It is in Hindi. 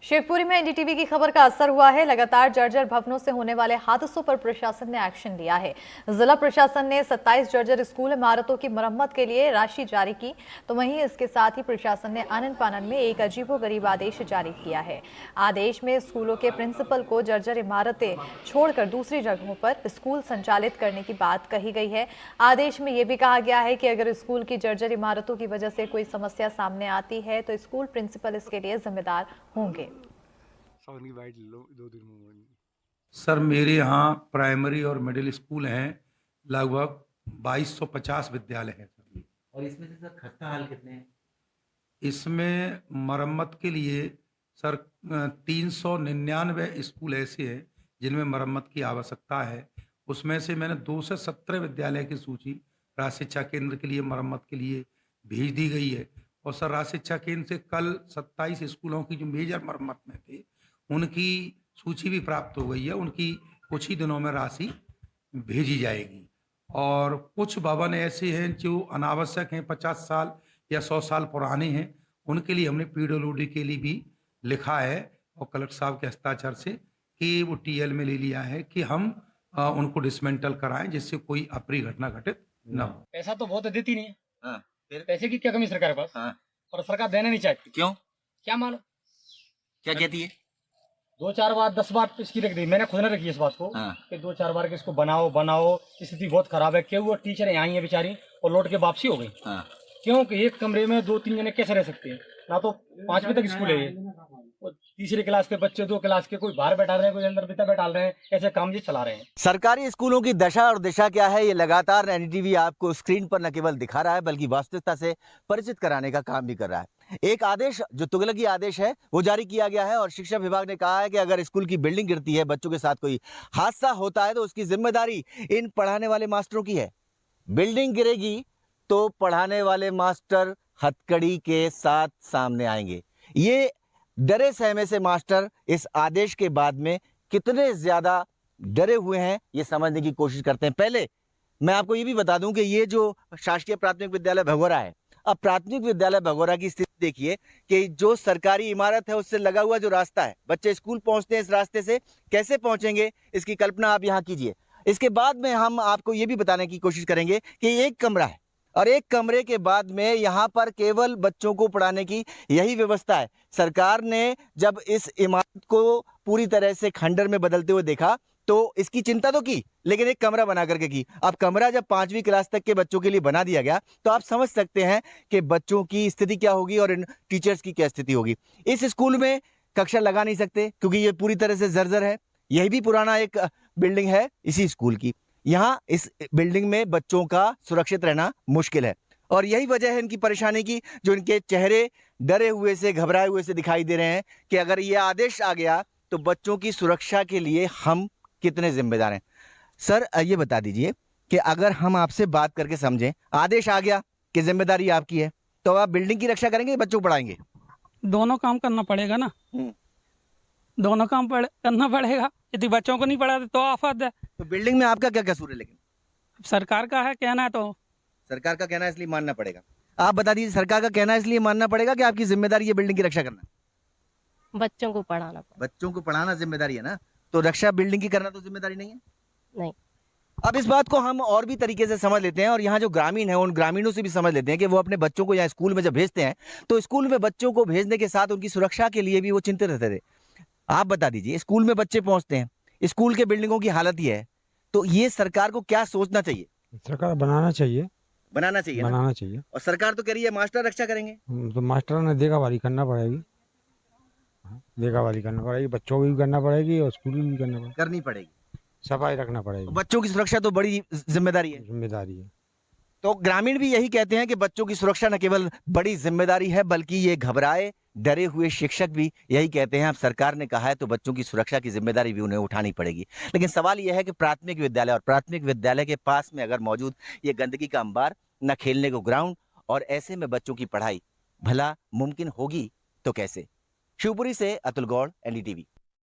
शिवपुरी में एनडीटीवी की खबर का असर हुआ है। लगातार जर्जर भवनों से होने वाले हादसों पर प्रशासन ने एक्शन लिया है। जिला प्रशासन ने 27 जर्जर स्कूल इमारतों की मरम्मत के लिए राशि जारी की, तो वहीं इसके साथ ही प्रशासन ने आनन फानन में एक अजीबोगरीब आदेश जारी किया है। आदेश में स्कूलों के प्रिंसिपल को जर्जर इमारतें छोड़कर दूसरी जगहों पर स्कूल संचालित करने की बात कही गई है। आदेश में यह भी कहा गया है कि अगर स्कूल की जर्जर इमारतों की वजह से कोई समस्या सामने आती है तो स्कूल प्रिंसिपल इसके लिए जिम्मेदार होंगे। सर, मेरे यहाँ प्राइमरी और मिडिल स्कूल हैं, लगभग 2250 विद्यालय हैं सर। और इसमें से सर खस्ता हाल कितने हैं? इसमें मरम्मत के लिए सर 399 स्कूल ऐसे हैं जिनमें मरम्मत की आवश्यकता है। उसमें से मैंने 217 विद्यालय की सूची राज्य शिक्षा केंद्र के लिए मरम्मत के लिए भेज दी गई है। और सर, राज्य शिक्षा केंद्र से कल 27 स्कूलों की जो मेजर मरम्मत में थे उनकी सूची भी प्राप्त हो गई है। उनकी कुछ ही दिनों में राशि भेजी जाएगी। और कुछ भवन ऐसे हैं जो अनावश्यक हैं, 50 साल या 100 साल पुराने हैं, उनके लिए हमने पीडब्ल्यूडी के लिए भी लिखा है और कलेक्टर साहब के हस्ताक्षर से कि वो टीएल में ले लिया है कि हम उनको डिसमेंटल कराएं जिससे कोई अप्रिय घटना घटित न हो। पैसा तो बहुत देती नहीं है। हाँ, फिर पैसे की क्या कमी सरकार के पास? हाँ, और सरकार देना नहीं चाहती। क्यों? क्या मालूम, क्या कहती है? 2-4 बार 10 बार इसकी रख दी। मैंने खुद ने रखी है इस बात को हाँ। कि 2-4 बार के इसको बनाओ। स्थिति बहुत खराब है। क्यों? वो टीचर यहाँ ही है बेचारी और लौट के वापसी हो गई। हाँ। क्योंकि एक कमरे में 2-3 जने कैसे रह सकते हैं? ना तो 5वीं तक स्कूल है ये। तीसरी क्लास के बच्चे 2 क्लास के कोई बाहर बैठा रहे हैं, कोई अंदर बैठा रहे हैं, ऐसे काम ये चला रहे हैं। सरकारी स्कूलों की दशा और दिशा क्या है, ये लगातार एनडीटीवी आपको स्क्रीन पर न केवल दिखा रहा है बल्कि वास्तविकता से परिचित कराने का काम भी कर रहा है। एक आदेश जो तुगलकी आदेश है वो जारी किया गया है और शिक्षा विभाग ने कहा है कि अगर स्कूल की बिल्डिंग गिरती है, बच्चों के साथ कोई हादसा होता है तो उसकी जिम्मेदारी इन पढ़ाने वाले मास्टरों की है। बिल्डिंग गिरेगी तो पढ़ाने वाले मास्टर हथकड़ी के साथ सामने आएंगे। ये डरे सहमे से मास्टर इस आदेश के बाद में कितने ज्यादा डरे हुए हैं ये समझने की कोशिश करते हैं। पहले मैं आपको ये भी बता दूं कि ये जो शासकीय प्राथमिक विद्यालय भगोरा है, अब प्राथमिक विद्यालय भगोरा की स्थिति देखिए कि जो सरकारी इमारत है उससे लगा हुआ जो रास्ता है, बच्चे स्कूल पहुंचते हैं, इस रास्ते से कैसे पहुंचेंगे इसकी कल्पना आप यहाँ कीजिए। इसके बाद में हम आपको ये भी बताने की कोशिश करेंगे कि एक कमरा है और एक कमरे के बाद में यहाँ पर केवल बच्चों को पढ़ाने की यही व्यवस्था है। सरकार ने जब इस इमारत को पूरी तरह से खंडर में बदलते हुए देखा तो इसकी चिंता तो की, लेकिन एक कमरा बना करके की। अब कमरा जब 5वीं क्लास तक के बच्चों के लिए बना दिया गया तो आप समझ सकते हैं कि बच्चों की स्थिति क्या होगी और इन टीचर्स की क्या स्थिति होगी। इस स्कूल में कक्षा लगा नहीं सकते क्योंकि ये पूरी तरह से जर्जर है। यही भी पुराना एक बिल्डिंग है इसी स्कूल की। यहाँ इस बिल्डिंग में बच्चों का सुरक्षित रहना मुश्किल है और यही वजह है इनकी परेशानी की, जो इनके चेहरे डरे हुए से, घबराए हुए से दिखाई दे रहे हैं कि अगर ये आदेश आ गया तो बच्चों की सुरक्षा के लिए हम कितने जिम्मेदार हैं। सर, ये बता दीजिए कि अगर हम आपसे बात करके समझें, आदेश आ गया कि जिम्मेदारी आपकी है, तो आप बिल्डिंग की रक्षा करेंगे, बच्चों को पढ़ाएंगे? दोनों काम करना पड़ेगा ना। दोनों काम करना पड़ेगा। यदि बच्चों को नहीं पढ़ाते तो आफत है। तो बिल्डिंग में आपका क्या कसूर है? लेकिन सरकार का है कहना है तो सरकार का कहना है इसलिए मानना पड़ेगा। आप बता दीजिए, सरकार का कहना है इसलिए मानना पड़ेगा कि आपकी जिम्मेदारी है बिल्डिंग की रक्षा करना? बच्चों को पढ़ाना पड़ेगा। बच्चों को पढ़ाना जिम्मेदारी है ना, तो रक्षा बिल्डिंग की करना तो जिम्मेदारी नहीं है? नहीं। अब इस बात को हम और भी तरीके से समझ लेते हैं और यहाँ जो ग्रामीण है उन ग्रामीणों से भी समझ लेते हैं कि वो अपने बच्चों को यहाँ स्कूल में जब भेजते हैं तो स्कूल में बच्चों को भेजने के साथ उनकी सुरक्षा के लिए भी वो चिंतित रहते थे। आप बता दीजिए, स्कूल में बच्चे पहुंचते हैं, स्कूल के बिल्डिंगों की हालत ये है, तो ये सरकार को क्या सोचना चाहिए? सरकार बनाना चाहिए ना? और सरकार तो कह रही है मास्टर रक्षा करेंगे। तो मास्टर ने देखभाली करना पड़ेगी, बच्चों की भी करना पड़ेगी और स्कूल की भी करनी पड़ेगी, सफाई रखना पड़ेगी। बच्चों की सुरक्षा तो बड़ी जिम्मेदारी है। तो ग्रामीण भी यही कहते हैं कि बच्चों की सुरक्षा न केवल बड़ी जिम्मेदारी है बल्कि ये घबराए डरे हुए शिक्षक भी यही कहते हैं। अब सरकार ने कहा है तो बच्चों की सुरक्षा की जिम्मेदारी भी उन्हें उठानी पड़ेगी। लेकिन सवाल यह है कि प्राथमिक विद्यालय और प्राथमिक विद्यालय के पास में अगर मौजूद ये गंदगी का अंबार, न खेलने को ग्राउंड, और ऐसे में बच्चों की पढ़ाई भला मुमकिन होगी तो कैसे? शिवपुरी से अतुल गौड़, एनडीटीवी।